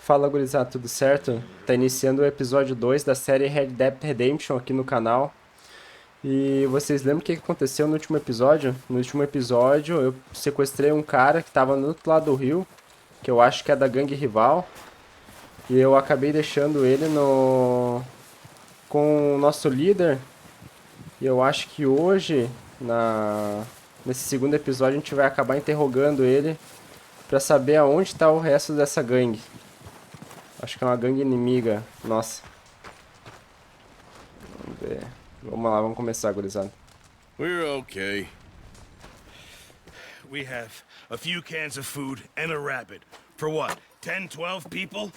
Fala, gurizada, tudo certo? Tá iniciando o episódio 2 da série Red Dead Redemption aqui no canal. E vocês lembram o que aconteceu no último episódio? No último episódio eu sequestrei um cara que tava no outro lado do rio, que eu acho que é da gangue rival. E eu acabei deixando ele com o nosso líder. E eu acho que hoje, nesse segundo episódio, a gente vai acabar interrogando ele pra saber aonde está o resto dessa gangue. Acho que é uma gangue inimiga. Nossa. Vamos ver. Vamos lá, vamos começar, gurizada. We're okay. We have a few cans of food and a rabbit. For what, 10, 12 people?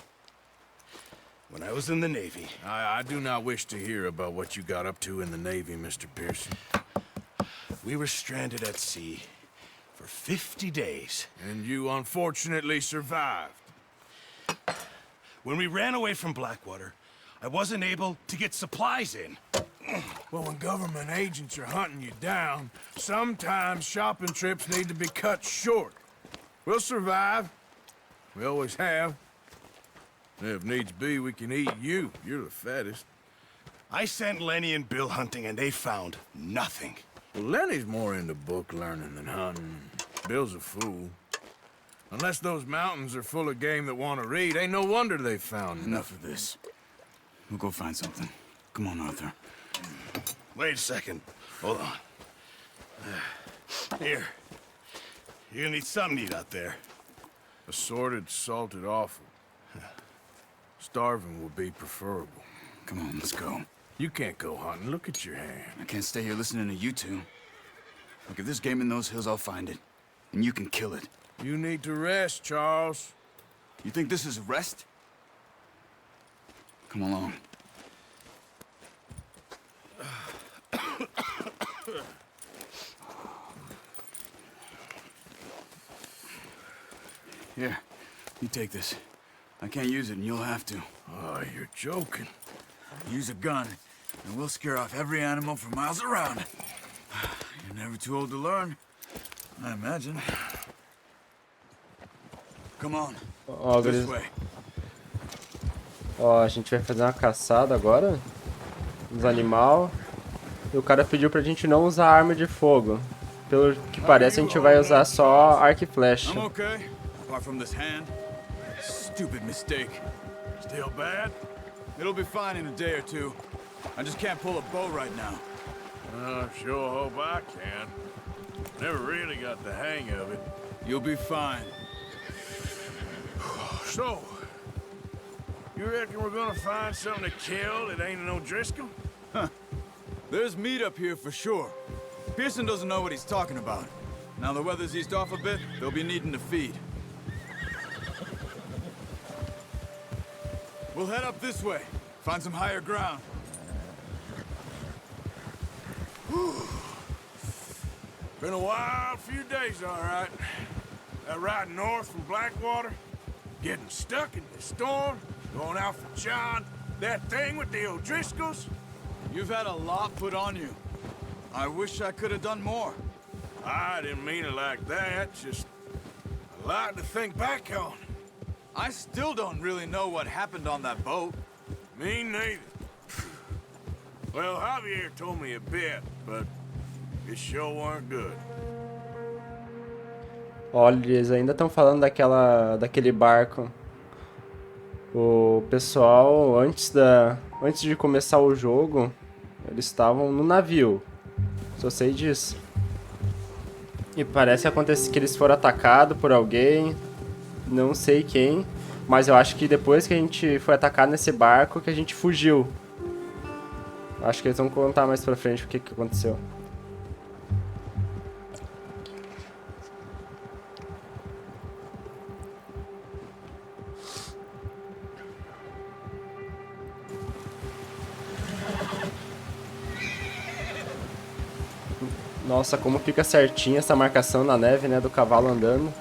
When I was in the Navy... I do not wish to hear about what you got up to in the Navy, Mr. Pearson. We were stranded at sea for 50 days. And you unfortunately survived. When we ran away from Blackwater, I wasn't able to get supplies in. Well, when government agents are hunting you down, sometimes shopping trips need to be cut short. We'll survive. We always have. If needs be, we can eat you. You're the fattest. I sent Lenny and Bill hunting, and they found nothing. Well, Lenny's more into book learning than hunting. Bill's a fool. Unless those mountains are full of game that want to read, ain't no wonder they found Enough of this. We'll go find something. Come on, Arthur. Wait a second. Hold on. Here. You're gonna need something to eat out there. Assorted, salted offal. Starving will be preferable. Come on, let's go. You can't go hunting. Look at your hand. I can't stay here listening to you two. Look, if there's game in those hills, I'll find it. And you can kill it. You need to rest, Charles. You think this is rest? Come along. Here, you take this. I can't use it, and you'll have to. Oh, you're joking. Use a gun, and we'll scare off every animal for miles around. You're never too old to learn, I imagine. Come on. Ó, This way. Ó, a gente vai fazer uma caçada agora. Nos animais. E o cara pediu pra gente não usar arma de fogo. Pelo que parece, a gente vai usar só arco e flecha. I'm okay, apart from this hand. Stupid mistake. Still bad? It'll be fine in a day or two. I just can't pull a bow right now. I sure hope I can. Never really got the hang of it. You'll be fine. So, you reckon we're gonna find something to kill that ain't no Driscoll? Huh. There's meat up here for sure. Pearson doesn't know what he's talking about. Now the weather's eased off a bit, they'll be needing to feed. We'll head up this way. Find some higher ground. Been a wild few days, all right. That ride north from Blackwater, getting stuck in the storm, going out for John, that thing with the O'Driscolls. You've had a lot put on you. I wish I could have done more. I didn't mean it like that, just a lot to think back on. I still don't really know what happened on that boat. Me neither. Well, Javier told me a bit, but it sure weren't good. Olha, eles ainda estão falando daquele barco. O pessoal, antes de começar o jogo, eles estavam no navio. Só sei disso. E parece que eles foram atacados por alguém. Não sei quem. Mas eu acho que depois que a gente foi atacado nesse barco, que a gente fugiu. Acho que eles vão contar mais pra frente o que aconteceu. Nossa, como fica certinha essa marcação na neve, né, do cavalo andando.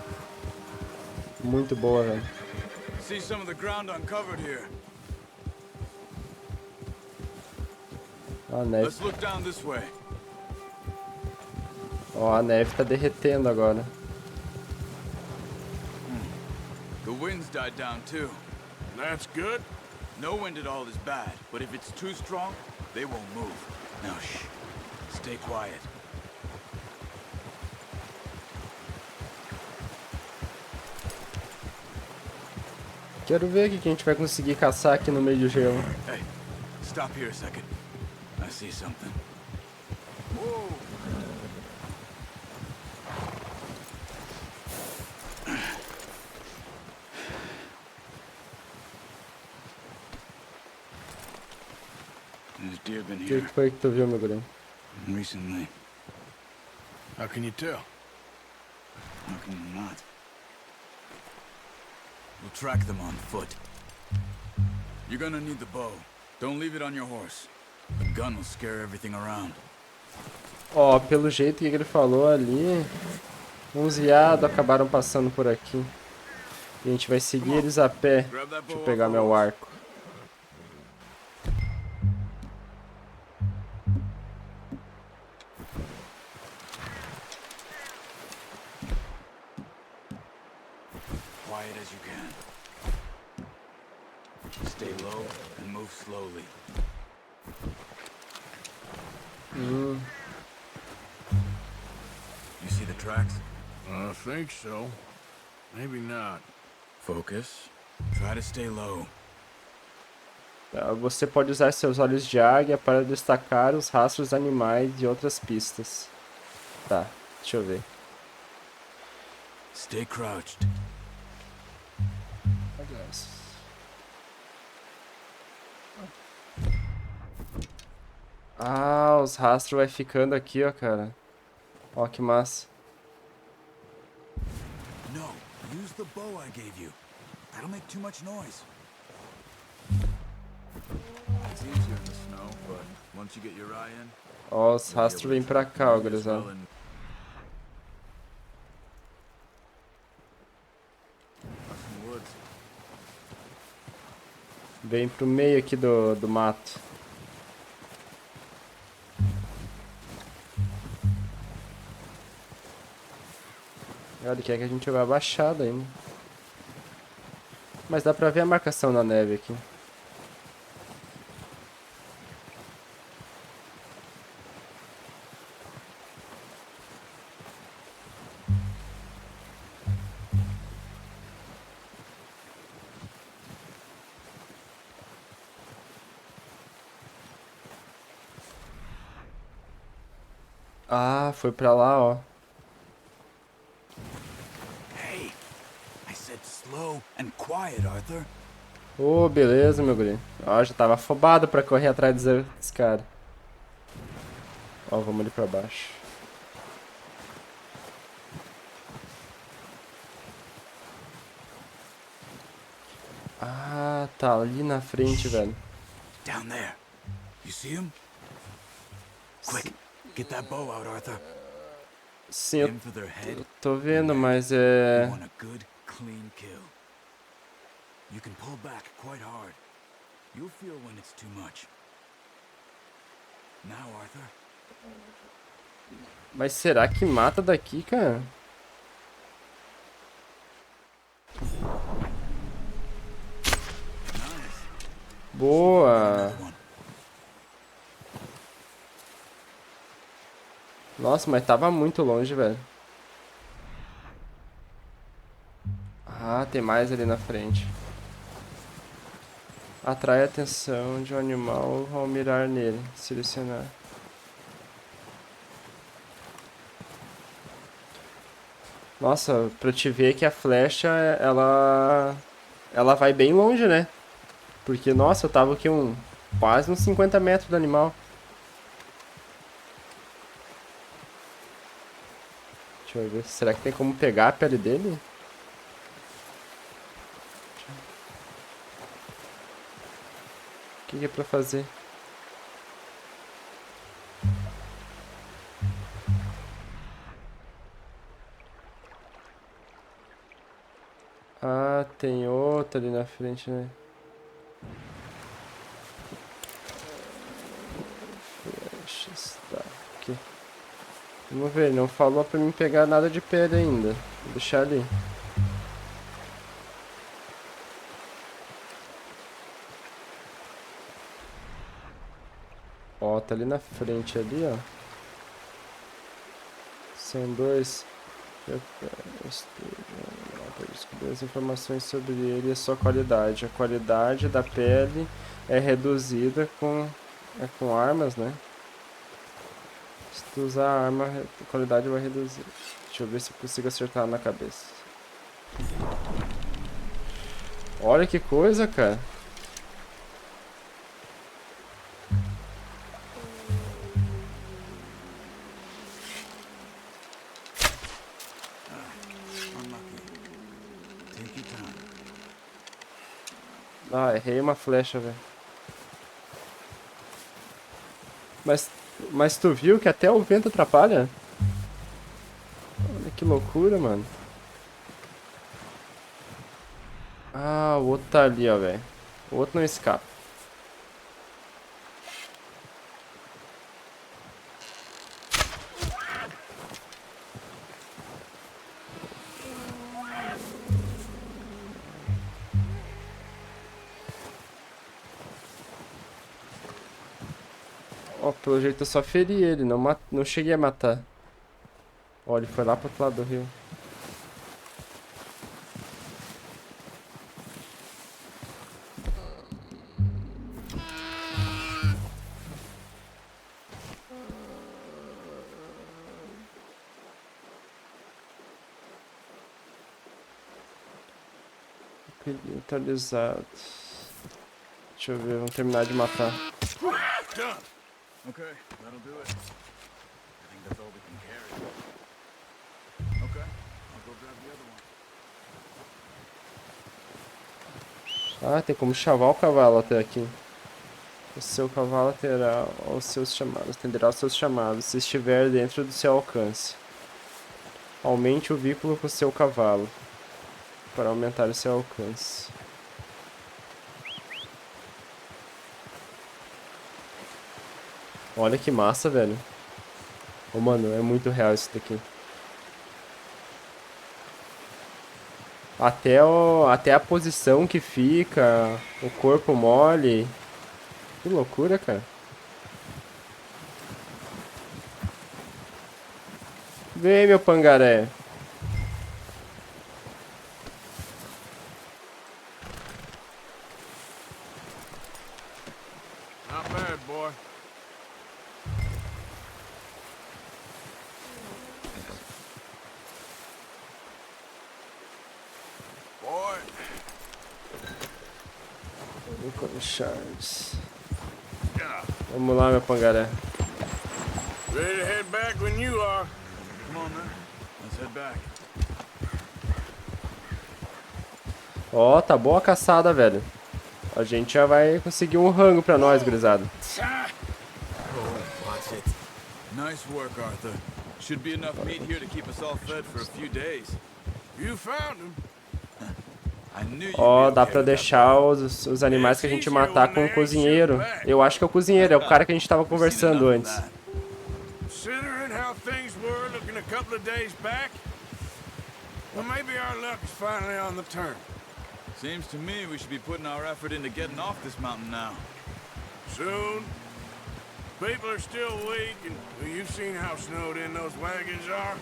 Muito boa, velho. See some of the ground uncovered here. A neve. Let's look down this way. Ó, a neve tá derretendo agora. The wind's died down too. That's good. No wind at all is bad, but if it's too strong, they won't move. Now, shh. Stay quiet. Quero ver o que a gente vai conseguir caçar aqui no meio do gelo. Hey, stop here a second. I see something. Whoa! There's deer been O here que foi que tu viu, meu grande? recently. How can you tell? How can you not? We'll track them on foot. You're gonna need the bow. Don't leave it on your horse. The gun will scare everything around. Ó, pelo jeito que ele falou ali, uns viados acabaram passando por aqui. E a gente vai seguir eles a pé. Deixa eu pegar meu arco. Quiet as you can. Stay low and move slowly. You see the tracks? I think so. Maybe not. Focus. Try to stay low. Você pode usar seus olhos de águia para destacar os rastros de animais e outras pistas. Tá, deixa eu ver. Stay crouched. Ah, os rastros vai ficando aqui, ó, cara. Ó, que massa. No, use the bow I gave you. That'll make too much noise. It's easier in the snow, but once you get your eye in, Ó, os rastros vêm pra cá, ó, gurizada. Vem pro meio aqui do mato. Olha, quer que a gente vai abaixado ainda. Mas dá pra ver a marcação na neve aqui. Ah, foi pra lá, ó. Hey, I said slow and quiet, Arthur. Ô, beleza, meu guri. Ó, já tava afobado pra correr atrás desse cara. Ó, vamos ali pra baixo. Ah, tá ali na frente, velho. Down there. You see him? Quick, get that bow out, Arthur. Sim, eu Aim for their head. tô vendo, mas You é... want a good, clean kill. You can pull back quite hard. You'll feel when it's too much. Now, Arthur. Mas será que mata daqui, cara? Nice. Boa! Another one. Nossa, mas tava muito longe, velho. Ah, tem mais ali na frente. Atrai a atenção de um animal ao mirar nele. Selecionar. Nossa, pra te ver que a flecha, ela vai bem longe, né? Porque, nossa, eu tava aqui quase uns 50 metros do animal. Deixa eu ver, será que tem como pegar a pele dele? O que é pra fazer? Ah, tem outra ali na frente, né? Flechas, tá, aqui. Vamos ver, ele não falou pra mim pegar nada de pele ainda. Vou deixar ali. Ó, tá ali na frente ali, ó. São dois. Para descobrir as informações sobre ele e a sua qualidade. A qualidade da pele é reduzida com armas, né? Se tu usar a arma, a qualidade vai reduzir. Deixa eu ver se eu consigo acertar na cabeça. Olha que coisa, cara. Ah, errei uma flecha, velho. Mas tu viu que até o vento atrapalha? Olha que loucura, mano. Ah, o outro tá ali, ó, velho. O outro não escapa. Ó, pelo jeito eu só feri ele, não cheguei a matar. Ó, ele foi lá pro outro lado do rio. Atualizado. Deixa eu ver, vamos terminar de matar. Okay, that'll do it. I think that's all we can carry. Okay, I'll go grab the other one. Ah, tem como chavar o cavalo até aqui. O seu cavalo terá os seus chamados, atenderá aos seus chamados, se estiver dentro do seu alcance. Aumente o veículo com o seu cavalo, para aumentar o seu alcance. Olha que massa, velho. Ô, mano, é muito real isso daqui. Até a posição que fica, o corpo mole. Que loucura, cara. Vem, meu pangaré. Not bad, boy. Boy. Charles. Vamos lá, meu pangaré. Ready to head back when you are. Come on, man. Let's head back. Ó, tá boa a caçada, velho. A gente já vai conseguir um rango pra nós, gurizada. Watch it. Nice work, Arthur. Should be enough meat here to keep us all fed for a few days. You found him. Ó, dá pra deixar os animais que a gente matar com o cozinheiro. Eu acho que é o cozinheiro, é o cara que a gente tava conversando antes. Considering how things were looking a couple of days back, well, maybe our luck is finally on the turn. Seems to me we should be putting our effort into getting off this mountain now. Soon. People are still weak, and well, you've seen how snowed in those wagons are.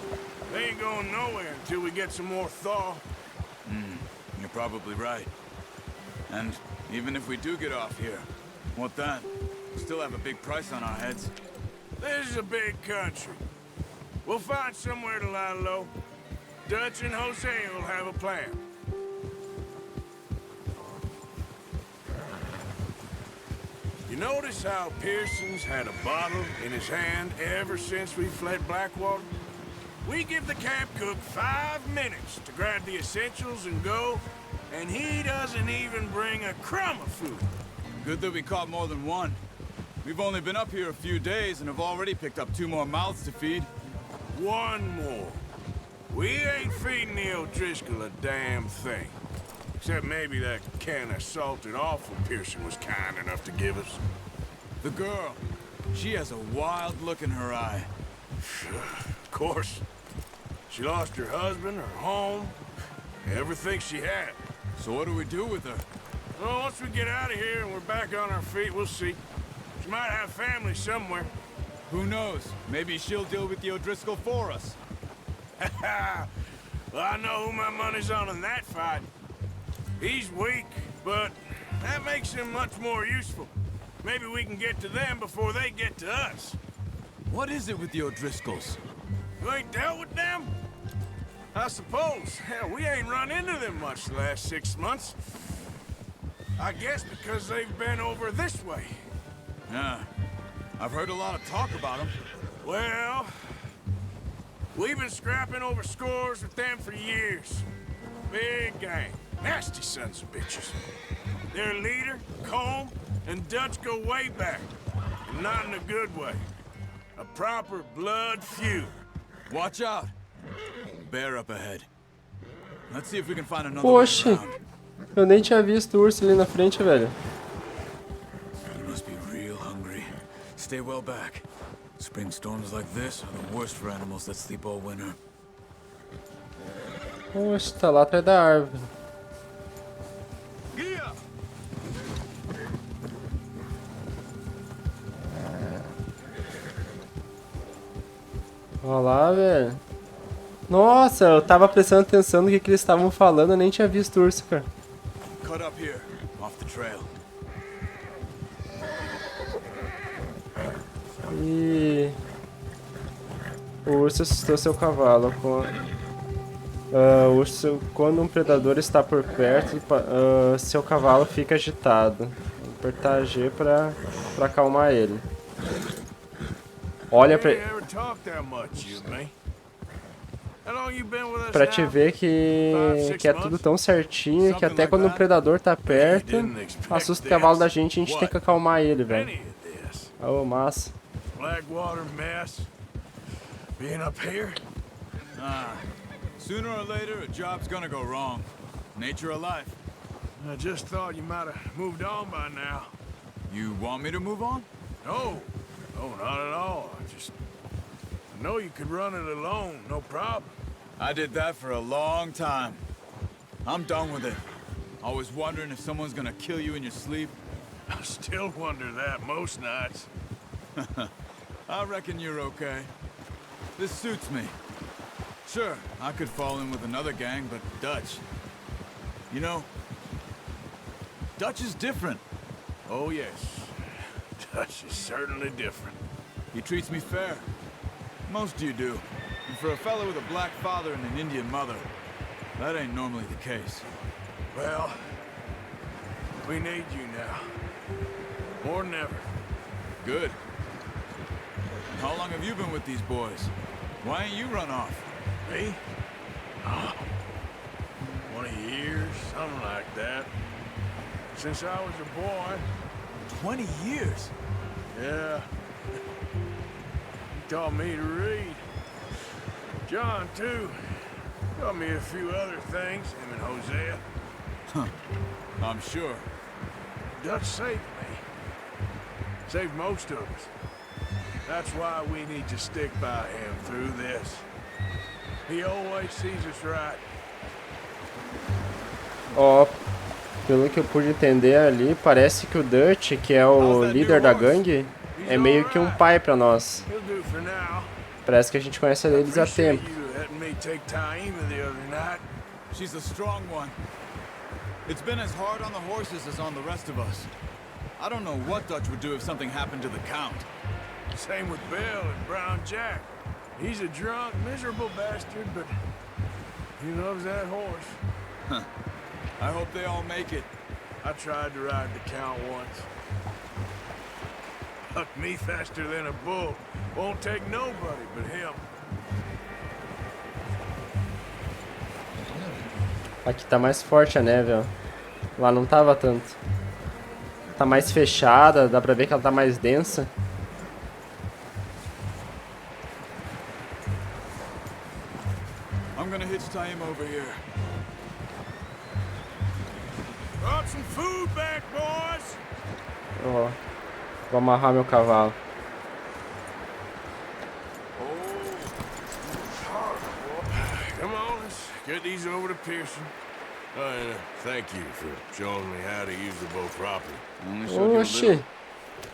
They ain't going nowhere until we get some more thaw. You're probably right. And even if we do get off here, what then? We still have a big price on our heads. This is a big country. We'll find somewhere to lie low. Dutch and Jose will have a plan. You notice how Pearson's had a bottle in his hand ever since we fled Blackwater? We give the camp cook 5 minutes to grab the essentials and go, and he doesn't even bring a crumb of food. Good that we caught more than one. We've only been up here a few days and have already picked up 2 more mouths to feed. One more. We ain't feeding the O'Driscoll a damn thing. Except maybe that can of salted offal Pearson was kind enough to give us. The girl, she has a wild look in her eye. Of course. She lost her husband, her home, everything she had. So what do we do with her? Well, once we get out of here and we're back on our feet, we'll see. She might have family somewhere. Who knows? Maybe she'll deal with the O'Driscoll for us. Well, I know who my money's on in that fight. He's weak, but that makes him much more useful. Maybe we can get to them before they get to us. What is it with the O'Driscolls? You ain't dealt with them? I suppose. Hell, we ain't run into them much the last 6 months. I guess because they've been over this way. Yeah. I've heard a lot of talk about them. Well, we've been scrapping over scores with them for years. Big gang. Nasty sons of bitches. Their leader, Combe, and Dutch go way back. And not in a good way. A proper blood feud. Watch out. Bear up ahead. Let's see if we can find another way Oxe, around. eu nem tinha visto o urso ali na frente, velho. You must be real hungry. Stay well back. Spring storms like this are the worst for animals that sleep all winter. Oxe, tá lá atrás da árvore. Guia! Olha lá, velho. Nossa, eu tava prestando atenção no que eles estavam falando, eu nem tinha visto o urso, cara. Cut up here, off the trail. E o urso assustou seu cavalo. O urso, quando um predador está por perto, seu cavalo fica agitado. Vou apertar G pra acalmar ele. Olha pra te ver que é tudo tão certinho que até quando o predador tá perto, assusta o cavalo da gente e a gente tem que acalmar ele, velho. Oh, massa. Blackwater mess. Being up here? Sooner or later, a job's gonna go wrong. Nature of life. I just thought you might have moved on by now. You want me to move on? No, not at all. I know you could run it alone, no problem. I did that for a long time. I'm done with it. Always wondering if someone's gonna kill you in your sleep. I still wonder that most nights. I reckon you're okay. This suits me. Sure, I could fall in with another gang, but Dutch... You know, Dutch is different. Oh, yes. Dutch is certainly different. He treats me fair. Most you do. And for a fellow with a black father and an Indian mother, that ain't normally the case. Well, we need you now. More than ever. Good. How long have you been with these boys? Why ain't you run off? Me? 20 years, something like that. Since I was a boy. 20 years? Yeah. He taught me to read. John, too. Taught me a few other things, him and Hosea. Huh. I'm sure. Dutch saved me. Saved most of us. That's why we need to stick by him through this. He always sees us right. Ó, pelo que eu pude entender ali, parece que o Dutch, que é o líder da gangue, é meio que um pai pra nós. Parece que a gente conhece eles há tempo. She's a strong one. It's been as hard on the horses as on the rest of us. I don't know what Dutch would do if something happened to the Count. Same with Bill and Brown Jack. He's a drunk, miserable bastard, but he loves that horse. Huh. I hope they all make it. I tried to ride the Count once. Hucked me faster than a bull. Won't take nobody but him. Aqui tá mais forte a neve, ó. Lá não tava tanto. Tá mais fechada, dá pra ver que ela tá mais densa. I'm gonna hitch tie him over here. Brought some food back, boys. Ó, vou amarrar meu cavalo. Come on, let's get these over to Pearson. And thank you for showing me how to use the bow properly. Oxi,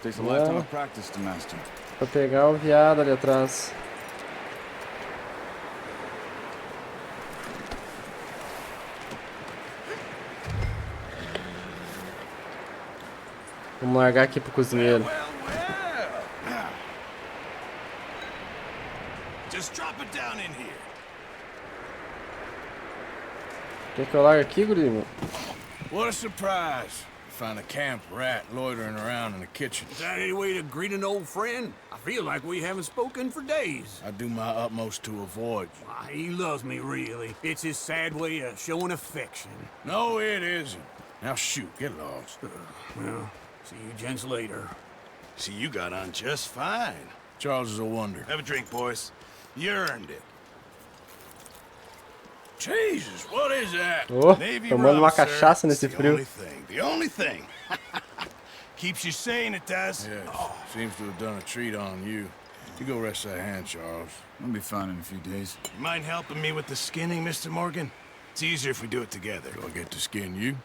Takes a lifetime of practice to master. Pra pegar o viado ali atrás. Vamos largar aqui pro cozinheiro. Just drop it down in here. Quer que eu largue aqui, guri? What a surprise. Find a camp rat loitering around in the kitchen. Is that any way to greet an old friend? I feel like we haven't spoken for days. I do my utmost to avoid you. Why, he loves me, really. It's his sad way of showing affection. No, it isn't. Now shoot, get lost. Well, see you gents later. See, you got on just fine. Charles is a wonder. Have a drink, boys. You earned it. Jesus, what is that? Oh, Navy tomando rum, uma sir. cachaça nesse It's frio. The only thing. Keeps you sane, it does. Yes, seems to have done a treat on you. You go rest that hand, Charles. I'll be fine in a few days. You mind helping me with the skinning, Mr. Morgan? It's easier if we do it together. Do I get to skin you?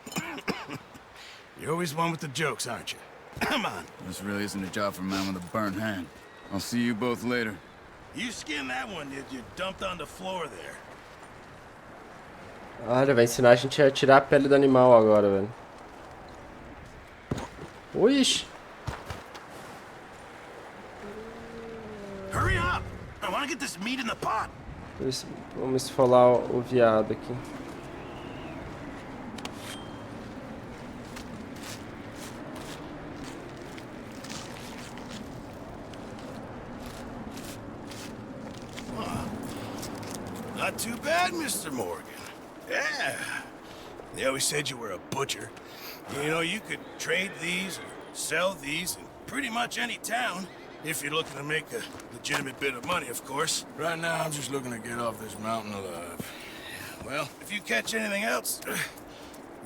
You're always one with the jokes, aren't you? Come on. This really isn't a job for a man with a burnt hand. I'll see you both later. You skinned that one, did you? Dumped on the floor there. Olha, vai ensinar a gente a tirar a pele do animal agora, velho. Ui! Hurry up! I want to get this meat in the pot. Vamos esfolar o viado aqui. Not too bad, Mr. Morgan. Yeah. They always said you were a butcher. You know, you could trade these or sell these in pretty much any town, if you're looking to make a legitimate bit of money, of course. Right now, I'm just looking to get off this mountain alive. Well, if you catch anything else,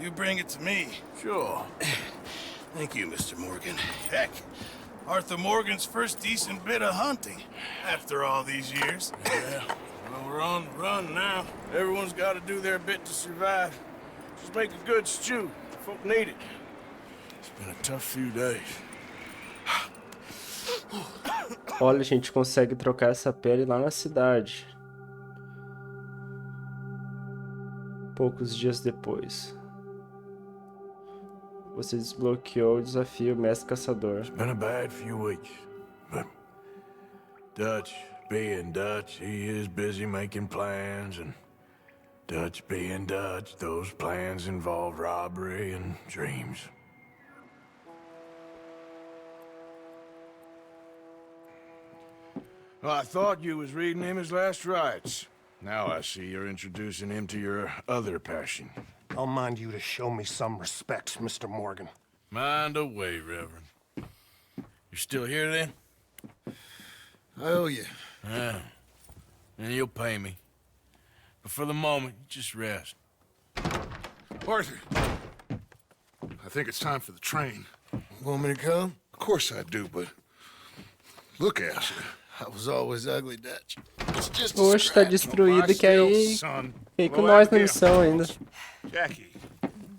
you bring it to me. Sure. Thank you, Mr. Morgan. Heck, Arthur Morgan's first decent bit of hunting, after all these years. Yeah. Well, we're on the run now. Everyone's got to do their bit to survive. Just make a good stew. Folk need it. It's been a tough few days. Olha, a gente consegue trocar essa pele lá na cidade. Poucos dias depois. Você desbloqueou o desafio Mestre Caçador. It's been a bad few weeks, but Dutch being Dutch, he is busy making plans, and Dutch being Dutch, those plans involve robbery and dreams. Well, I thought you was reading him his last rites. Now I see you're introducing him to your other passion. I'll mind you to show me some respect, Mr. Morgan. Mind away, Reverend. You still here, then? I owe you. Yeah. And you'll pay me. But for the moment, just rest. Arthur, I think it's time for the train. Want me to come? Of course I do, but look at you. I was always ugly, Dutch. It's just a Oxe, tá scratch. destruído que aí Son. fiquei com Well, nós na yeah. missão ainda. Jackie,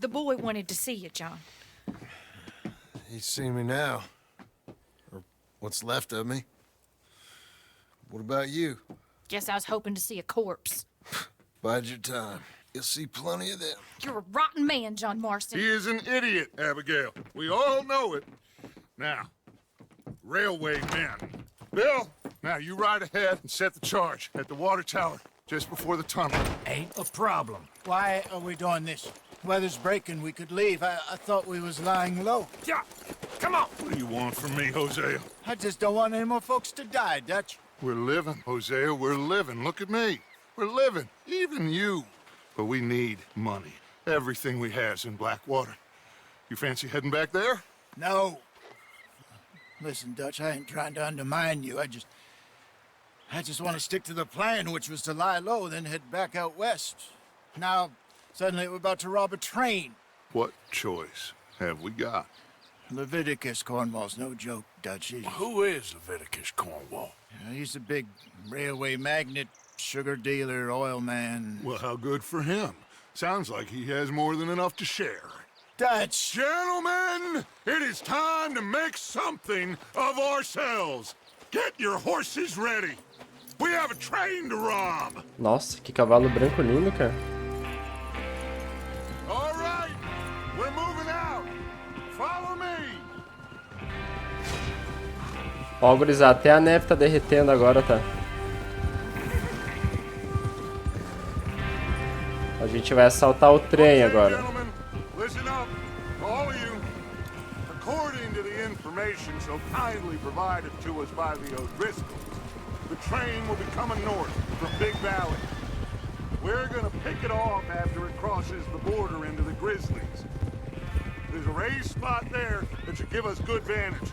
The boy wanted to see you, John. He's seen me now. Or what's left of me. What about you? Guess I was hoping to see a corpse. Bide your time. You'll see plenty of them. You're a rotten man, John Marston. he is an idiot, Abigail. We all know it. Now, railway men. Bill, now you ride ahead and set the charge at the water tower just before the tunnel. Ain't a problem. Why are we doing this? Weather's breaking. We could leave. I thought we was lying low. Yeah, come on. What do you want from me, Hosea? I just don't want any more folks to die, Dutch. We're living, Hosea, we're living. Look at me. We're living, even you. But we need money. Everything we has in Blackwater. You fancy heading back there? No. Listen, Dutch, I ain't trying to undermine you. I just want to stick to the plan, which was to lie low, then head back out west. Now, suddenly we're about to rob a train. What choice have we got? Leviticus Cornwall's no joke, Dutch. Who is Leviticus Cornwall? He's a big railway magnate, sugar dealer, oil man. Well, how good for him. Sounds like he has more than enough to share. Dutch! Gentlemen, it is time to make something of ourselves. Get your horses ready. We have a train to rob. Nossa, que cavalo branco lindo, cara. All right, we're moving out. Follow me. Ó, gurizada, até a neve tá derretendo agora, tá? A gente vai assaltar o trem agora. Gentlemen, listen up, all of you. According to the information so kindly provided to us by the O'Driscolls, the train will be coming north from Big Valley. We're gonna pick it off after it crosses the border into the Grizzlies. There's a raised spot there that should give us good vantage.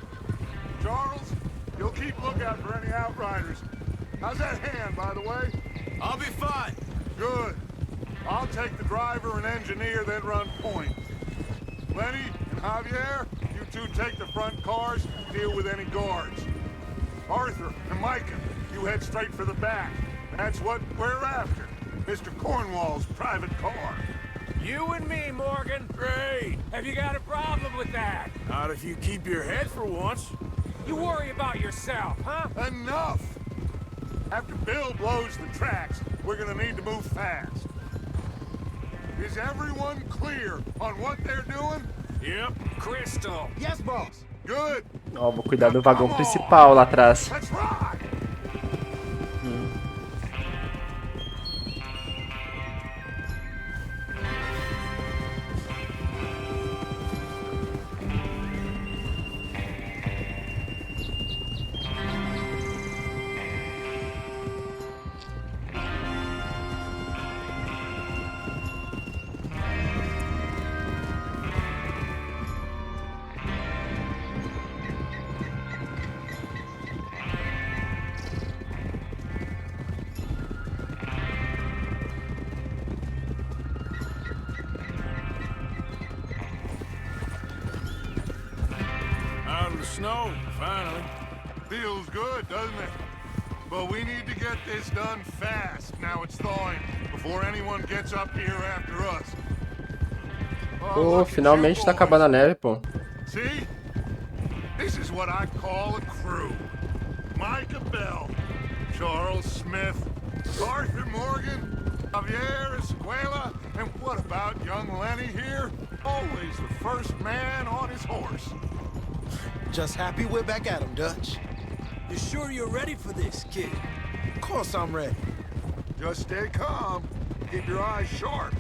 Charles, you'll keep lookout for any outriders. How's that hand, by the way? I'll be fine. Good. I'll take the driver and engineer, then run point. Lenny and Javier, you two take the front cars, deal with any guards. Arthur and Micah, you head straight for the back. That's what we're after. Mr. Cornwall's private car. You and me, Morgan. Great. Have you got a problem with that? Not if you keep your head for once. You worry about yourself, huh? Enough! After Bill blows the tracks, we're gonna need to move fast. Is everyone clear on what they're doing? Yep. Crystal. Yes, boss. Good. Ó, vou cuidar do vagão principal lá atrás. Let's ride! Out of the snow, finally. Feels good, doesn't it? But we need to get this done fast. Now it's thawing, before anyone gets up here after us. Pô, finalmente tá acabando a neve, pô. See? This is what I call a crew. Micah Bell, Charles Smith, Arthur Morgan, Javier Escuela, and what about young Lenny here? Always the first man on his horse. Just happy we're back at 'em, Dutch. You sure you're ready for this, kid? Of course I'm ready. Just stay calm. Keep your eyes sharp.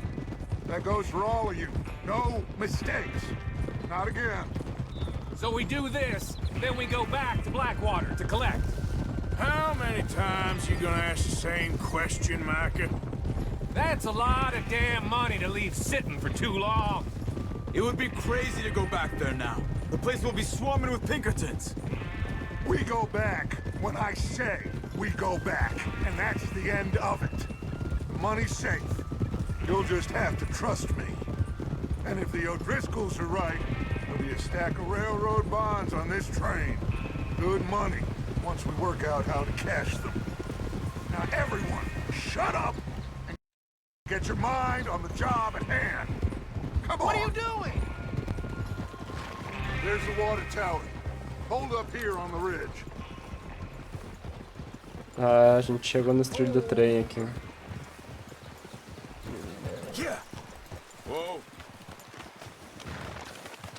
That goes for all of you. No mistakes. Not again. So we do this, then we go back to Blackwater to collect. How many times you gonna ask the same question, Micah? That's a lot of damn money to leave sitting for too long. It would be crazy to go back there now. The place will be swarming with Pinkertons. We go back when I say we go back, and that's the end of it. The money's safe. You'll just have to trust me. And if the O'Driscolls are right, there'll be a stack of railroad bonds on this train. Good money, once we work out how to cash them. Now everyone, shut up and get your mind on the job at hand. Come on. What are you doing? There's the water tower. Hold up here on the ridge. Ah, a gente chegou nos trilhos do trem aqui. Yeah. Whoa.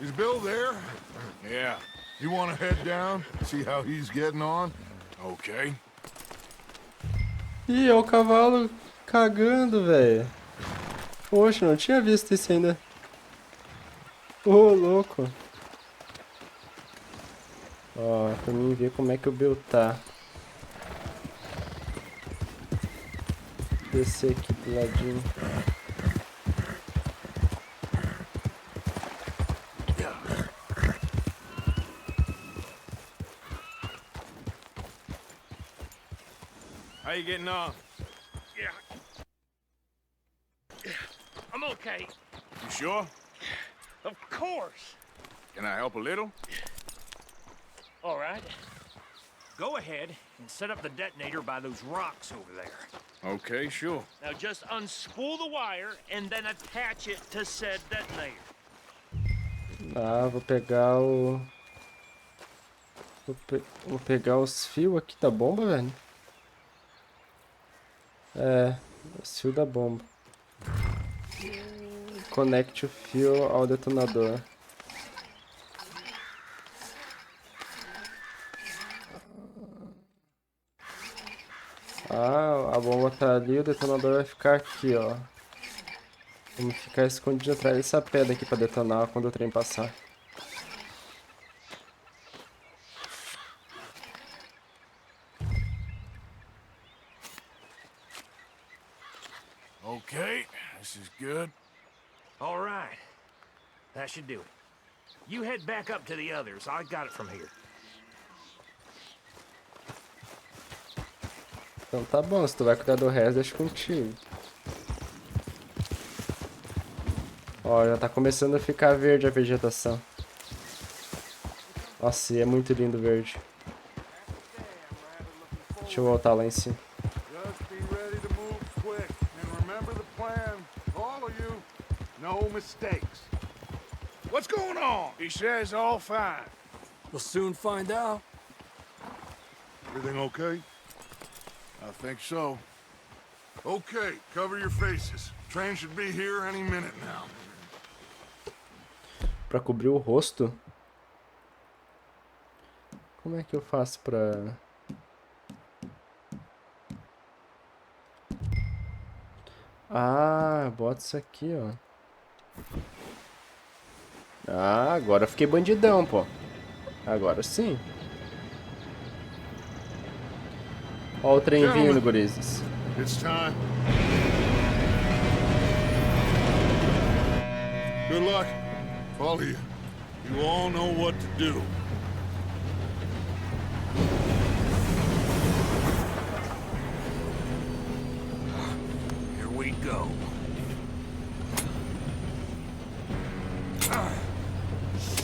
Is Bill there? Yeah. You want to head down, see how he's getting on? Okay. Ih, é o cavalo cagando, velho. Poxa, não tinha visto isso ainda. Ô, louco. Ó, pra mim ver como é que o Bill tá. Descer aqui pro ladinho. How you getting on? Yeah. I'm okay. You sure? Of course. Can I help a little? All right. Go ahead and set up the detonator by those rocks over there. Okay, sure. Now just unspool the wire and then attach it to said detonator. Ah, vou pegar o... Vou pegar os fios aqui da bomba, velho. É, os fios da bomba. Conecte o fio ao detonador. Ah, a bomba tá ali, o detonador vai ficar aqui, ó. Vamos ficar escondido atrás dessa pedra aqui pra detonar quando o trem passar. Okay, this is good. All right. That should do it. You head back up to the others. I got it from here. Então tá bom, se tu vai cuidar do resto, deixa contigo. Ó, já tá começando a ficar verde a vegetação. Nossa, e é muito lindo verde. Deixa eu voltar lá em cima. Just be ready to move quick. And remember the plan. All of you. No mistakes. What's going on? He says all fine. We'll soon find out. Everything okay? I think so. Okay, cover your faces. Train should be here any minute now. Pra cobrir o rosto? Como é que eu faço pra... Ah, bota isso aqui, ó. Ah, agora eu fiquei bandidão, pô. Agora sim. Ó o trem vindo, gurizes. It's time. Good luck, all of you. You all know what to do. Here we go.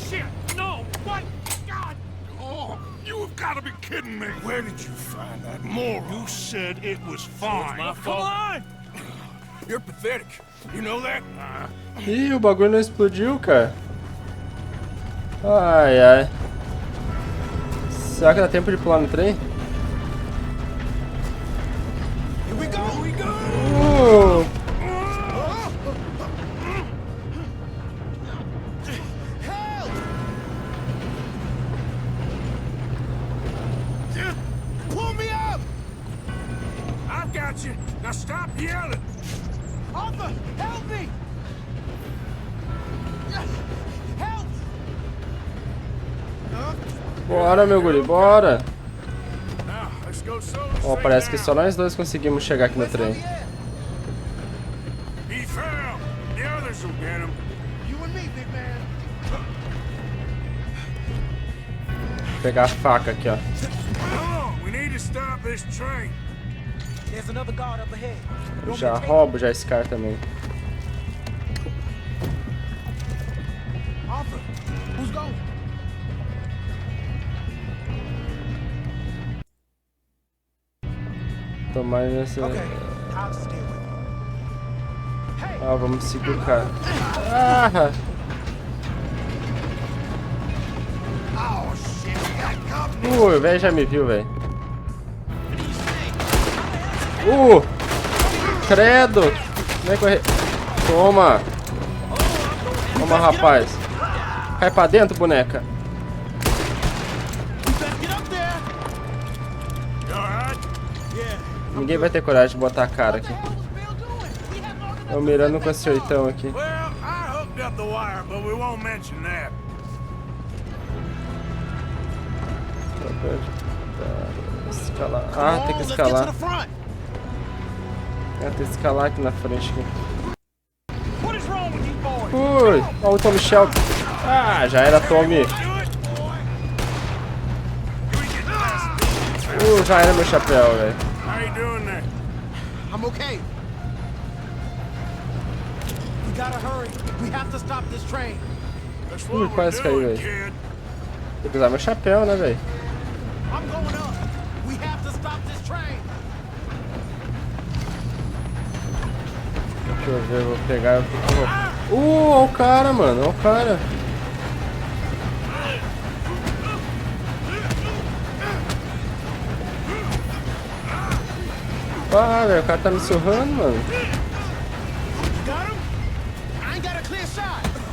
Shit! No! What? God! Oh, you have got to be kidding me. Where did you find that moron? You said it was fine. My fault. Come on! You're pathetic. You know that? Ih, o bagulho não explodiu, cara. Ai, ai. Será que dá tempo de pular no trem? Here we go! Here we go! Help! Pull me up! I've got you. Now stop yelling. Arthur, help me! Help! Bora, meu guri, bora. Now, let's go slow. Ó, parece que só nós dois conseguimos chegar aqui no trem. He fell. The others will get him. You and me, big man. Vou pegar a faca aqui, ó. Come on, we need to stop this train. There's another guard up ahead. Já roubo já esse cara também. Arthur, who's going? Tomar nessa... Okay, I'll just deal with it. Ah, vamos seguir o cara. Ah! Oh, shit, we got company. O velho já me viu, velho. Credo! Vem correr. Toma! Toma, rapaz. Cai pra dentro, boneca. Ninguém vai ter coragem de botar a cara aqui. Eu mirando com esse oitão aqui. Well, I hooked up the wire, but we won't mention that. Escalar. Ah, tem que escalar. Ah, tem que escalar aqui na frente. Aqui. Ui, olha o Tommy Shelby. Ah, já era Tommy. Já era meu chapéu, velho. How you doing there? I'm okay. We gotta hurry. We have to stop this train. That's Ui, what we're quase caiu, doing, velho. kid. Tem que usar meu chapéu, né, velho? I'm going up. We have to stop this train. Deixa eu ver, eu vou pegar. Olha o cara, mano, olha o cara. Ah, velho, o cara tá me surrando, mano.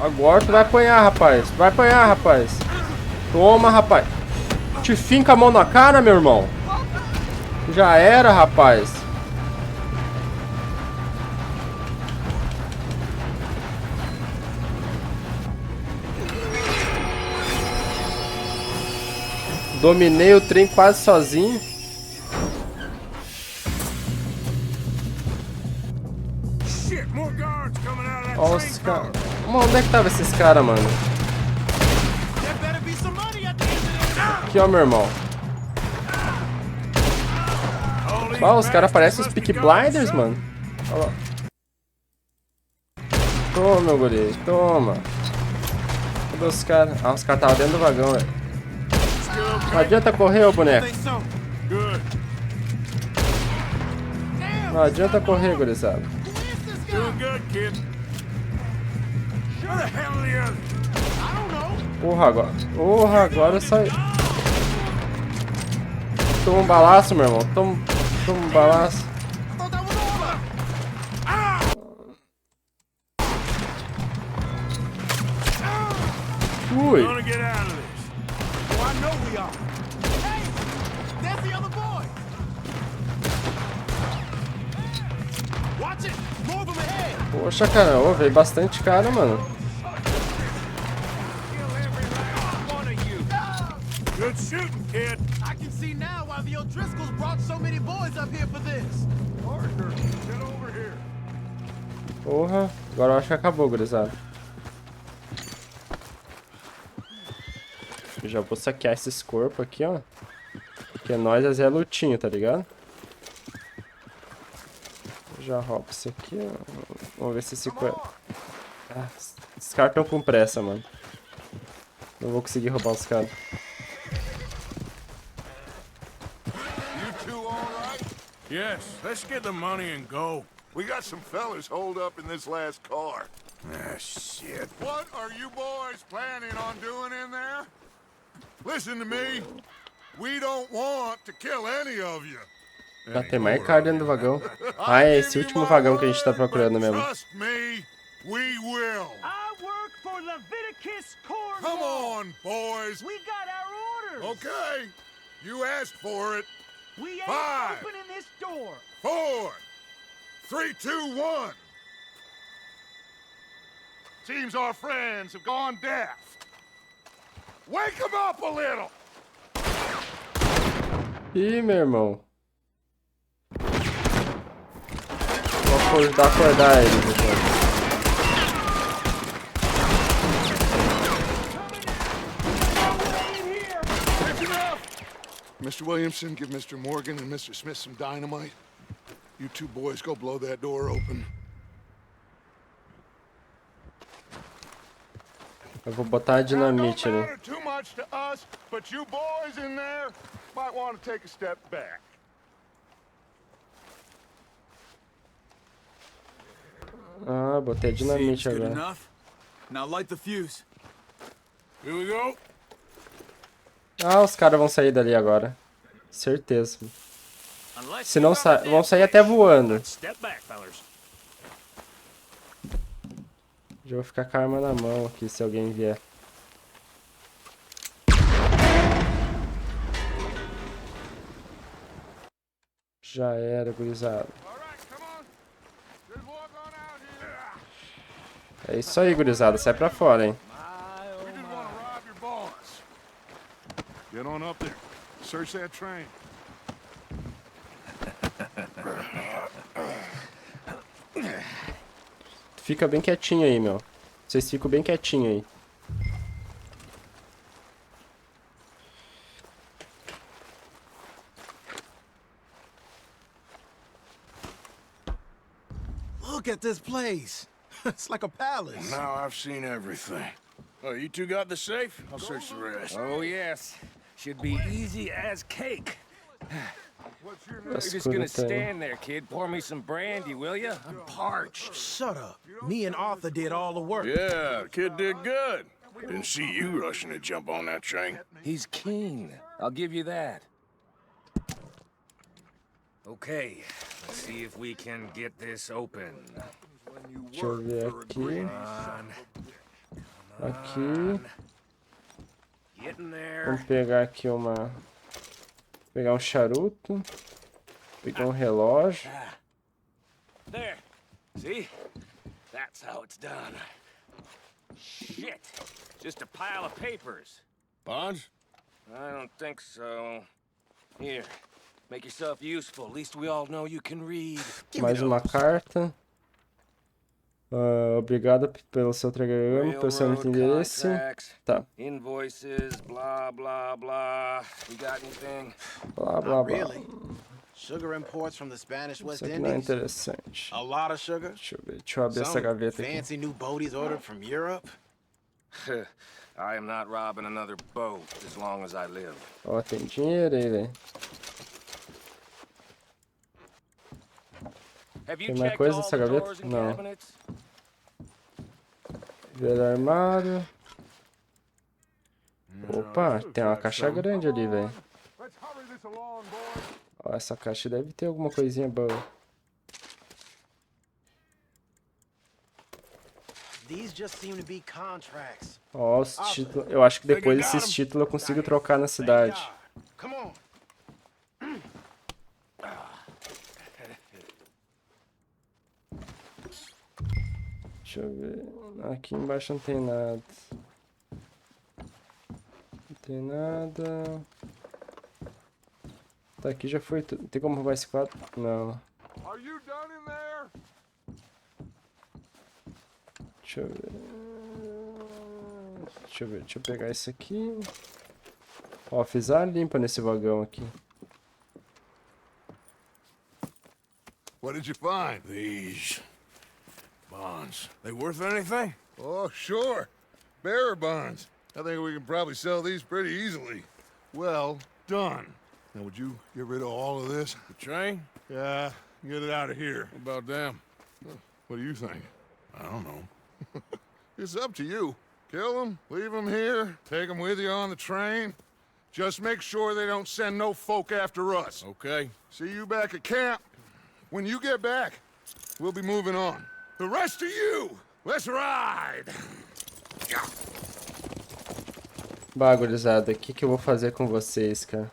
Agora tu vai apanhar, rapaz. Vai apanhar, rapaz. Toma, rapaz. Te finca a mão na cara, meu irmão. Já era, rapaz. Dominei o trem quase sozinho. Olha os caras. Mano, onde é que tava esses caras, mano? Aqui, ó, meu irmão. Ó, os caras parecem os Peaky Blinders, mano. Olha lá. Toma, meu guri. Toma. Cadê os caras? Ah, os caras estavam dentro do vagão, velho. Não adianta correr, ô boneco. Não adianta correr, gurizada. Porra, agora. Porra, agora sai. Toma um balaço, meu irmão. Toma um balaço. Ui. Poxa, cara, ô, veio bastante cara, mano. Good shooting, kid. I can see now why the O'Driscolls brought so many boys up here for this. Parker, get over here. Porra, agora eu acho que acabou, gurizada. Eu já vou saquear esses corpos aqui, ó. Porque nós é Zé Lutinho, tá ligado? Já roubo isso aqui, ó. Vamos ver se esse corpo... Ah, esses caras estão com pressa, mano. Não vou conseguir roubar os caras. Yes, let's get the money and go. We got some fellas holed up in this last car. Ah, shit. What are you boys planning on doing in there? Listen to me. We don't want to kill any of you. Ah, tem mais cara dentro do vagão. Ah, é esse último vagão que a gente tá procurando mesmo. Trust me, we will. I work for Leviticus Corps. Come on, boys. We got our orders. Okay, you asked for it. We ain't 5, opening this door. 4, 3, 2, 1. Seems our friends have gone deaf. Wake them up a little. Ih, meu irmão. Vou ajudar a acordar eles depois. Mr. Williamson, give Mr. Morgan and Mr. Smith some dynamite. You two boys go blow that door open. Eu vou botar a dinamite ali. Too much to us, but you boys in there might want to take a step back. Ah, botei a dinamite agora. Now light the fuse. Here we go. Ah, os caras vão sair dali agora. Certeza. Se não vão sair até voando. Já vou ficar com a arma na mão aqui se alguém vier. Já era, gurizada. É isso aí, gurizada. Sai pra fora, hein. Get on up there. Search that train. Fica bem quietinho aí, meu. Vocês ficam bem quietinho aí. Look at this place. It's like a palace. Now I've seen everything. Oh, you two got the safe? I'll search the rest. Oh, yes. Should be easy as cake. You're just Escudo gonna tem. stand there, kid. Pour me some brandy, will ya? I'm parched. Shut up. Me and Arthur did all the work. Yeah, the kid did good. Didn't see you rushing to jump on that train. He's keen. I'll give you that. Okay, let's see if we can get this open. Deixa eu ver aqui. Aqui. Getting there. Vamos pegar aqui uma... Pegar um charuto. Pegar um relógio. There. See? That's how it's done. Shit. Just a pile of papers. Bonds? I don't think so. Here. Make yourself useful. At least we all know you can read. Mais uma carta. Obrigado pelo seu telegrama, pelo seu interesse. Tá. Invoices, blá blá blá. You got anything? Blá blá blá. Sugar imports from the Spanish West Isso aqui não é Indies. interessante. A lot of sugar. Deixa eu ver. Deixa eu abrir essa gaveta aqui. Fancy new boaties ordered from Europe. I am not robbing another boat as long as I live. Ó, tem dinheiro aí, velho. Tem mais coisa nessa gaveta? Não. Velho armário. Opa, tem uma caixa grande ali, velho. Ó, essa caixa deve ter alguma coisinha boa. Ó, os títulos. Eu acho que depois desses títulos eu consigo trocar na cidade. Deixa eu ver. Aqui embaixo não tem nada. Não tem nada. Tá, aqui já foi tudo. Tem como roubar esse quadro? Não. Deixa eu ver. Deixa eu ver. Deixa eu pegar esse aqui. Ó, fiz a limpa nesse vagão aqui. What did you find? These bonds. They worth anything? Oh, sure. Bearer bonds. I think we can probably sell these pretty easily. Well done. Now, would you get rid of all of this? The train? Yeah, get it out of here. What about them? What do you think? I don't know. It's up to you. Kill them, leave them here, take them with you on the train. Just make sure they don't send no folk after us. Okay. See you back at camp. When you get back, we'll be moving on. The rest of you, let's ride! Bagurizada, o que eu vou fazer com vocês, cara?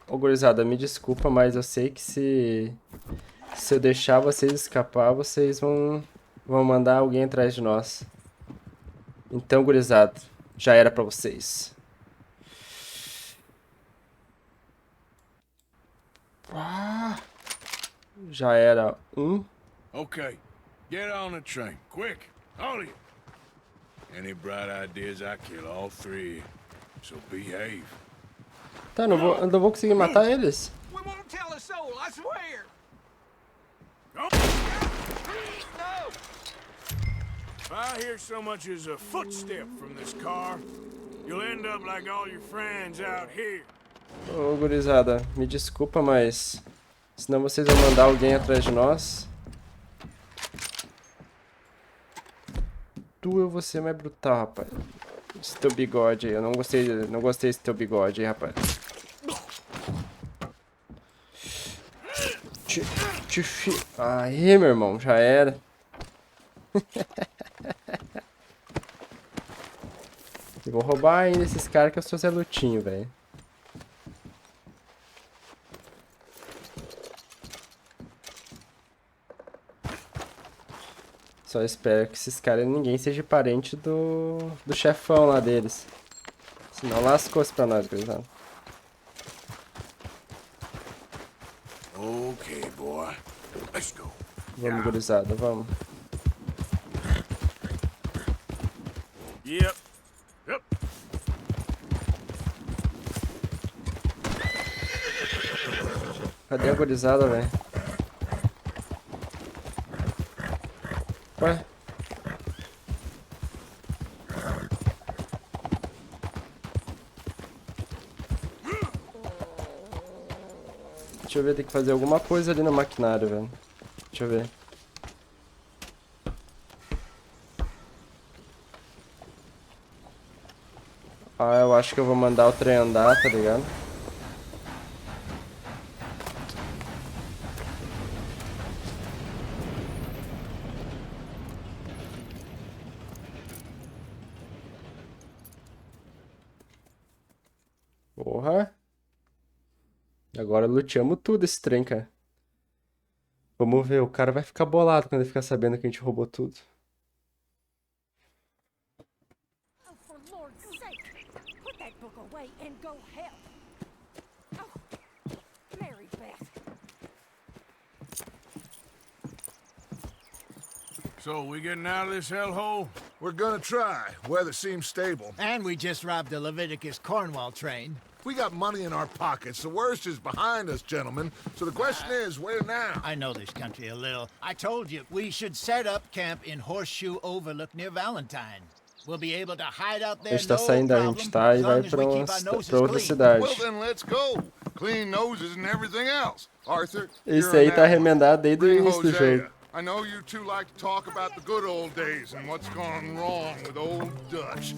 Ô, gurizada, me desculpa, mas eu sei que se eu deixar vocês escapar, vocês vão mandar alguém atrás de nós. Então, gurizada, já era pra vocês. Já era um. Okay. Get on the train. Quick. All of you. Any bright ideas, I kill all three. So behave. Tá, não vou conseguir matar eles. We won't tell a soul, I swear. No. If I hear so much as a footstep from this car, you'll end up like all your friends out here. Ô, gurizada, me desculpa, mas senão vocês vão mandar alguém atrás de nós. Eu vou ser mais brutal, rapaz. Esse teu bigode aí, eu não gostei desse teu bigode aí, rapaz. Aí, meu irmão, já era. Eu vou roubar ainda esses caras que eu sou Zé Lutinho, velho. Só espero que esses caras, ninguém seja parente do chefão lá deles. Senão lascou-se pra nós, gurizada. Okay, boy. Let's go. Vamos, gurizada, vamos. Yep. Cadê a gurizada, velho? Ué? Deixa eu ver, tem que fazer alguma coisa ali no maquinário, velho. Deixa eu ver. Ah, eu acho que eu vou mandar o trem andar, tá ligado? Porra. Agora luteamos tudo esse trem, cara. Vamos ver, o cara vai ficar bolado quando ele ficar sabendo que a gente roubou tudo. Oh, for Lord's sake, put that book away and go help. Oh, Mary Beth. So, we getting out of this hellhole? We're gonna try. Weather seems stable. And we just robbed the Leviticus Cornwall train. We got money in our pockets. The worst is behind us, gentlemen. So the question is, where now? I know this country a little. I told you, we should set up camp in Horseshoe Overlook near Valentine. We'll be able to hide out there, A gente tá saindo, a gente tá e vai pra outra cidade. Well, then let's go. Clean noses and everything else. Arthur, Esse aí tá remendado desde o Bring início do Hosea. jogo. I know you two like to talk about the good old days and what's gone wrong with old Dutch.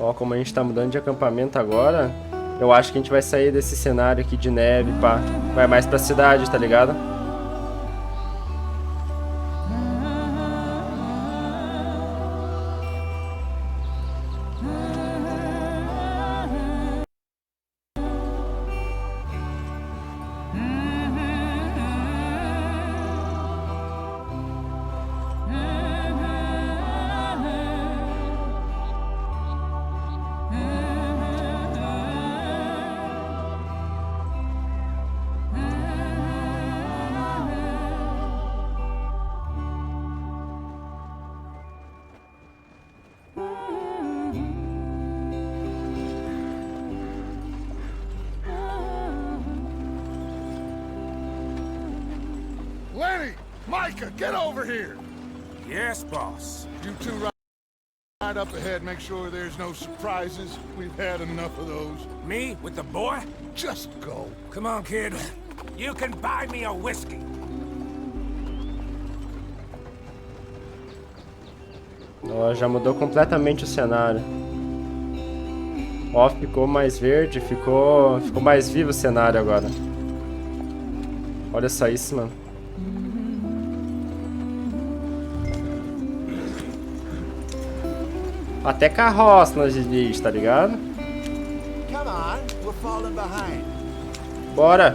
Ó, como a gente tá mudando de acampamento agora, eu acho que a gente vai sair desse cenário aqui de neve, pá. Vai mais pra cidade, tá ligado? Lenny! Micah, get over here! Yes, boss. You two right up ahead, make sure there's no surprises. We've had enough of those. Me with the boy? Just go. Come on, kid. You can buy me a whiskey. Ó, já mudou completamente o cenário. Ó, ficou mais verde, ficou mais vivo o cenário agora. Olha só isso, mano. Até carroça nós dirigimos, tá ligado? Come on, we're falling behind. Bora!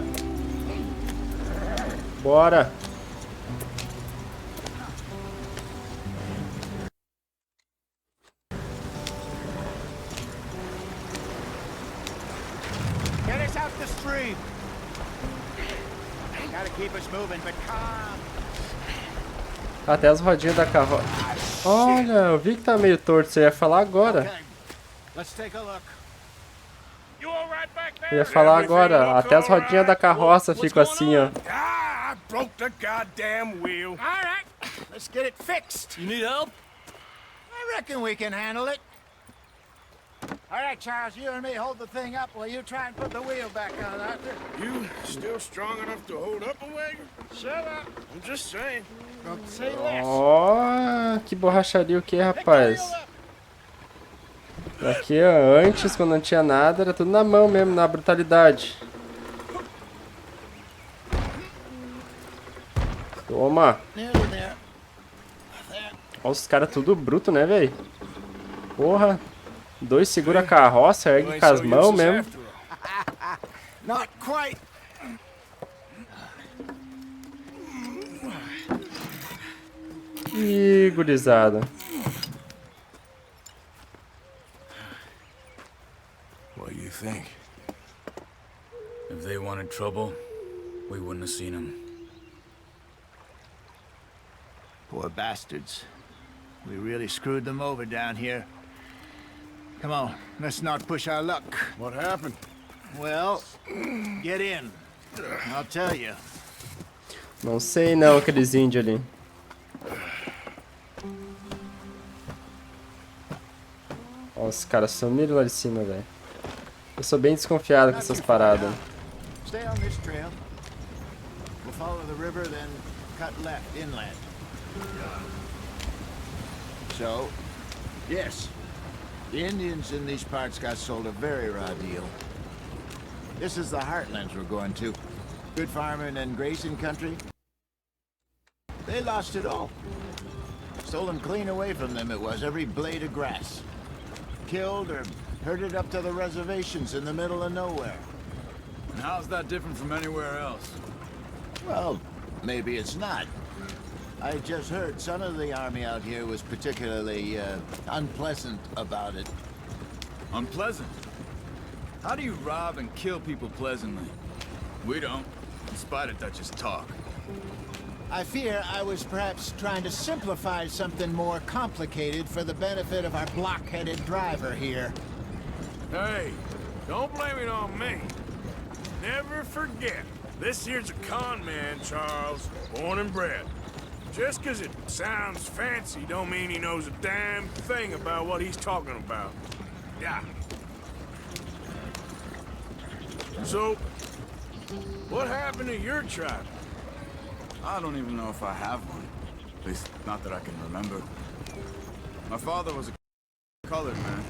Bora! Get us out the stream. Gotta keep us moving, but calm. Até as rodinhas da carroça. Olha, eu vi que tá meio torto, você ia falar agora. Okay, let's take a look. Eu ia falar agora, até as rodinhas da carroça ficam assim, ó. Ah, I broke the goddamn wheel. All right, let's get it fixed. You need help? I reckon we can handle it. All right, Charles, you and me hold the thing up while you try and put the wheel back on, Arthur. You still strong enough to hold up a wagon? Shut up. I'm just saying. Don't say less. Ó, que borracharia o que, rapaz? Aqui, ó, antes, quando não tinha nada, era tudo na mão mesmo, na brutalidade. Toma. Olha os caras tudo bruto, né, velho? Porra. Dois segura a carroça, ergue com as mãos mesmo. Not quite. Ih, gurizada. What do you think? If they wanted trouble, we wouldn't have seen them. Poor bastards. We really screwed them over down here. Come on, let's not push our luck. What happened? Well, get in. I'll tell you. Não sei não, aqueles índios ali. Ó, os caras sumiram lá de cima, velho. Eu sou bem desconfiado com essas paradas. Stay on this trail. We'll follow the river, then cut left inland. So, yes, the Indians in these parts got sold a very raw deal. This is the heartlands we're going to. good farming and grazing country. They lost it all. Stolen clean away from them it was, every blade of grass. Killed or herded up to the reservations in the middle of nowhere. And how's that different from anywhere else? Well, maybe it's not. I just heard some of the army out here was particularly unpleasant about it. Unpleasant? How do you rob and kill people pleasantly? We don't, in spite of Dutch's talk. I fear I was perhaps trying to simplify something more complicated for the benefit of our block-headed driver here. Hey, don't blame it on me. Never forget, this here's a con man, Charles, born and bred. Just 'cause it sounds fancy don't mean he knows a damn thing about what he's talking about. Yeah. So, what happened to your tribe? I don't even know if I have one. At least, not that I can remember. My father was a colored man.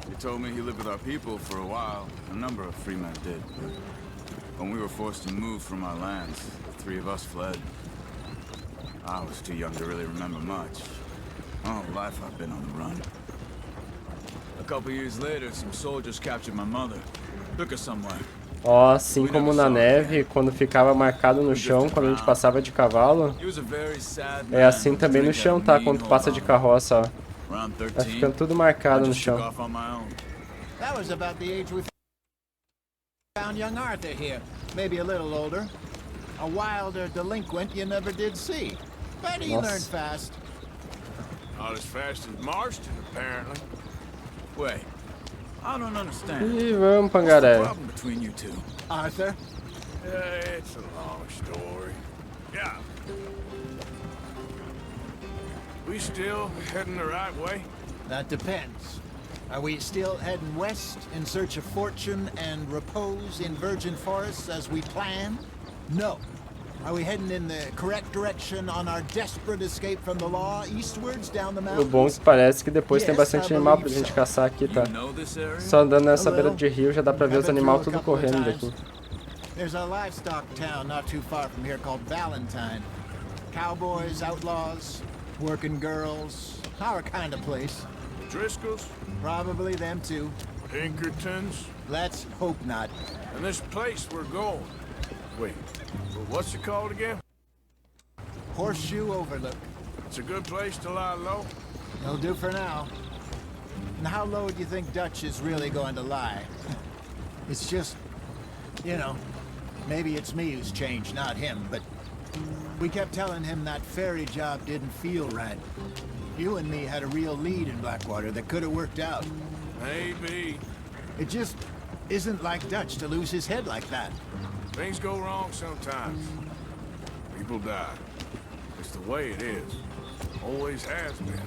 He told me he lived with our people for a while. A number of free men did. But when we were forced to move from our lands, the three of us fled. I was too young to really remember much. All life I've been on the run. A couple years later, some soldiers captured my mother. Took her somewhere. Ó, assim como na neve, quando ficava marcado no chão, quando a gente passava de cavalo, é assim também no chão, tá? Quando tu passa de carroça, ó. Vai ficando tudo marcado no chão. That was about the age we found young Arthur here. Maybe a little older. A wilder delinquent you never did see. But he learned fast. Not as fast as Marston, apparently. Wait. I don't understand. Ih, vamos, pangaré. What's the problem between you two? Arthur? It's a long story. Yeah. We still heading the right way? That depends. Are we still heading west in search of fortune and repose in virgin forests as we planned? No. Are we heading in the correct direction on our desperate escape from the law eastwards down the mountains? O bom é que parece que depois tem bastante animal pra gente caçar aqui, tá? Só andando nessa beira de rio já dá pra ver os animais tudo correndo daqui. There's a livestock town not too far from here called Valentine. Cowboys, outlaws, working girls, our kind of place. Driscolls? Probably them too. Pinkertons? Let's hope not. And this place we're going. Wait, what's it called again? Horseshoe Overlook. It's a good place to lie low? It'll do for now. And how low do you think Dutch is really going to lie? It's just, you know, maybe it's me who's changed, not him, but we kept telling him that ferry job didn't feel right. You and me had a real lead in Blackwater that could have worked out. Maybe. It just isn't like Dutch to lose his head like that. Things go wrong sometimes. People die. It's the way it is. Always has been.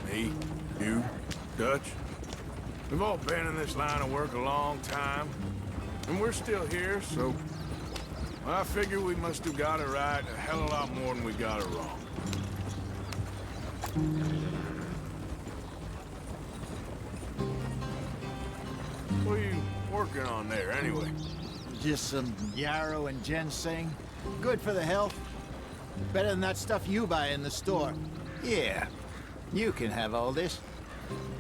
Me, you, Dutch. We've all been in this line of work a long time. And we're still here, so... I figure we must have got it right a hell of a lot more than we got it wrong. What are you working on there, anyway? Just some yarrow and ginseng. Good for the health. Better than that stuff you buy in the store. Yeah, you can have all this.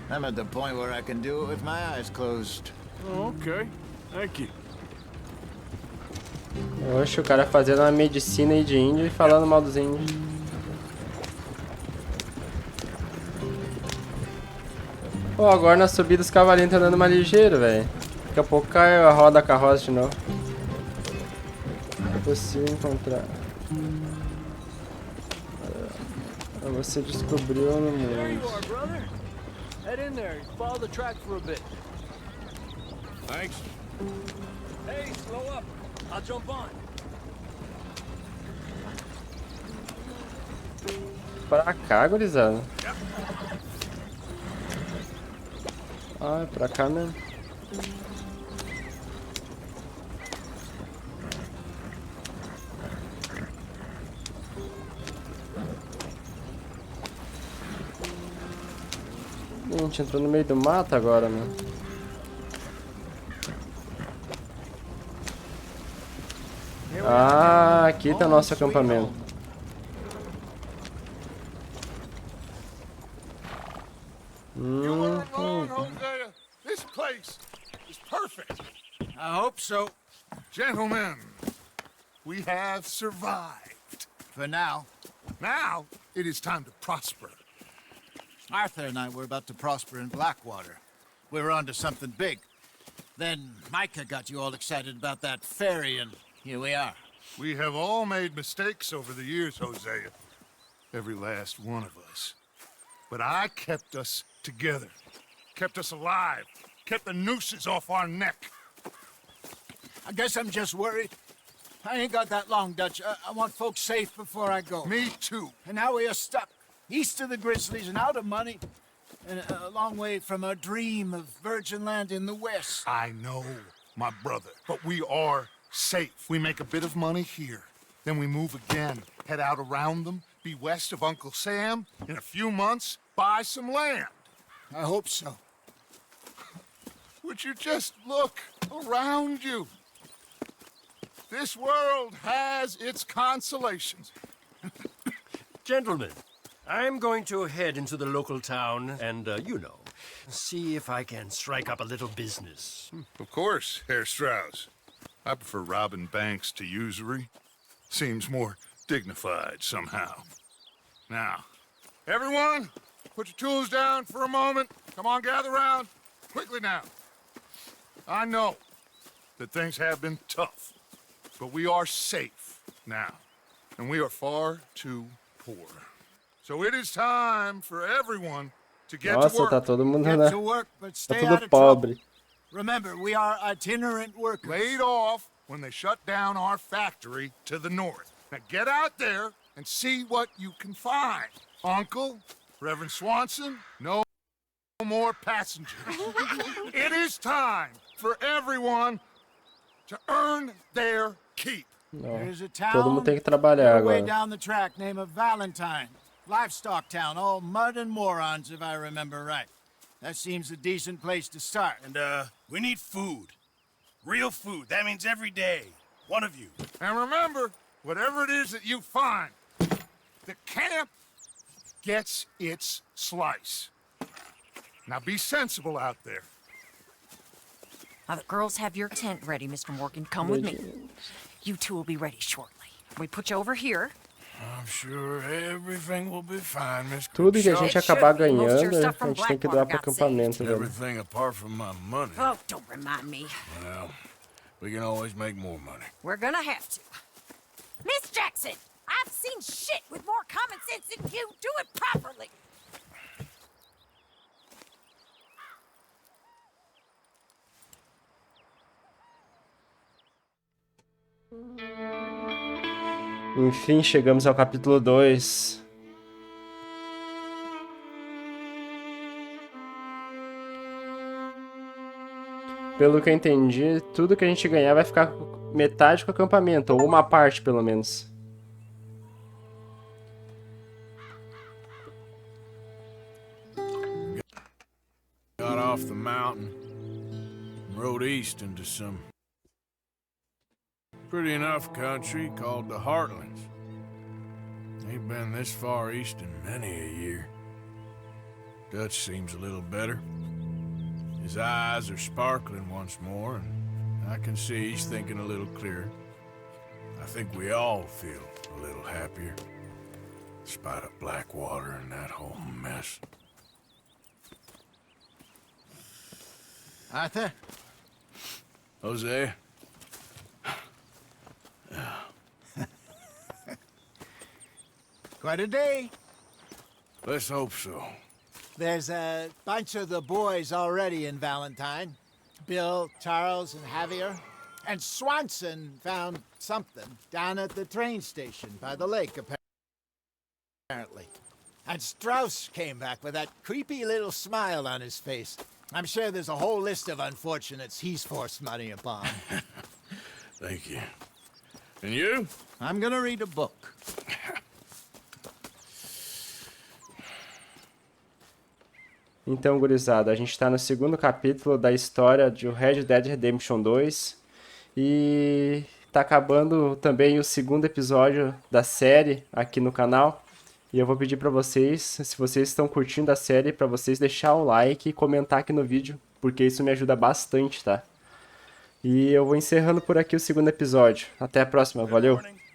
I'm at the point where I can do it with my eyes closed. Oh, okay. Thank you. Oxe, o cara fazendo uma medicina aí de índio e falando mal dos índios. Pô, agora na subida os cavalinhos estão andando mais ligeiro, velho. Daqui a pouco cai a roda da carroça de novo. É possível encontrar. Você descobriu no mundo. There you are, brother. Head in there. Follow the track for a bit. Thanks. Hey, slow up. I'll jump on. Pra cá, gurizada. Ah, é pra cá mesmo. A gente entrou no meio do mato agora, mano. Ah, aqui tá nosso acampamento. You weren't wrong, Hosea. This place is perfect. I hope so. Gentlemen, we have survived. For now. Now, it is time to prosper. Arthur and I were about to prosper in Blackwater. We were onto something big. Then Micah got you all excited about that ferry, and here we are. We have all made mistakes over the years, Hosea. Every last one of us. But I kept us together. Kept us alive. Kept the nooses off our neck. I guess I'm just worried. I ain't got that long, Dutch. I want folks safe before I go. Me too. And now we are stuck. East of the Grizzlies and out of money. And a long way from our dream of virgin land in the west. I know, my brother. But we are safe. We make a bit of money here. Then we move again. Head out around them. Be west of Uncle Sam. In a few months, buy some land. I hope so. Would you just look around you? This world has its consolations. Gentlemen, I'm going to head into the local town and, you know, see if I can strike up a little business. Of course, Herr Strauss. I prefer robbing banks to usury. Seems more dignified somehow. Now, everyone, put your tools down for a moment. Come on, gather round. Quickly now. I know that things have been tough, but we are safe now, and we are far too poor. So it is time for everyone to get to Nossa, work. tá todo mundo, Get né? to work, but Tá stay out tudo of trouble. pobre. Remember, we are itinerant workers. Laid off when they shut down our factory to the north. Now get out there and see what you can find. Uncle, Reverend Swanson, no more passengers. It is time for everyone to earn their keep. Não. There's a town Todo mundo tem que trabalhar way agora. down the track named Valentine. Livestock town, all mud and morons, if I remember right. That seems a decent place to start. And, we need food. Real food. That means every day. One of you. And remember, whatever it is that you find, the camp gets its slice. Now be sensible out there. Now the girls have your tent ready, Mr. Morgan. Come with me. You two will be ready shortly. We put you over here. I'm sure everything will be fine, Miss Tudo que a Crusoe. gente acabar ganhando, Most of your a stuff from gente tem que doar pro Blackwater got acampamento, velho. Everything apart from my money. Oh, don't remind me. Well, we can always make more money. We're gonna have to. Miss Jackson, I've seen shit with more common sense than you. Do it properly. Enfim, chegamos ao capítulo 2. Pelo que eu entendi, tudo que a gente ganhar vai ficar metade com o acampamento, ou uma parte pelo menos. Got off the mountain and rode east into some pretty enough country called the Heartlands. Ain't been this far east in many a year. Dutch seems a little better. His eyes are sparkling once more, and I can see he's thinking a little clearer. I think we all feel a little happier, despite of Blackwater and that whole mess. Arthur? Jose? Quite a day. Let's hope so. There's a bunch of the boys already in Valentine. Bill, Charles, and Javier. And Swanson found something down at the train station by the lake, apparently. And Strauss came back with that creepy little smile on his face. I'm sure there's a whole list of unfortunates he's forced money upon. Thank you. And you? I'm gonna read a book. Então, gurizada, a gente tá no segundo capítulo da história de Red Dead Redemption 2. E tá acabando também o segundo episódio da série aqui no canal. E eu vou pedir pra vocês, se vocês estão curtindo a série, pra vocês deixar o like e comentar aqui no vídeo, porque isso me ajuda bastante, tá? E eu vou encerrando por aqui o segundo episódio. Até a próxima, valeu!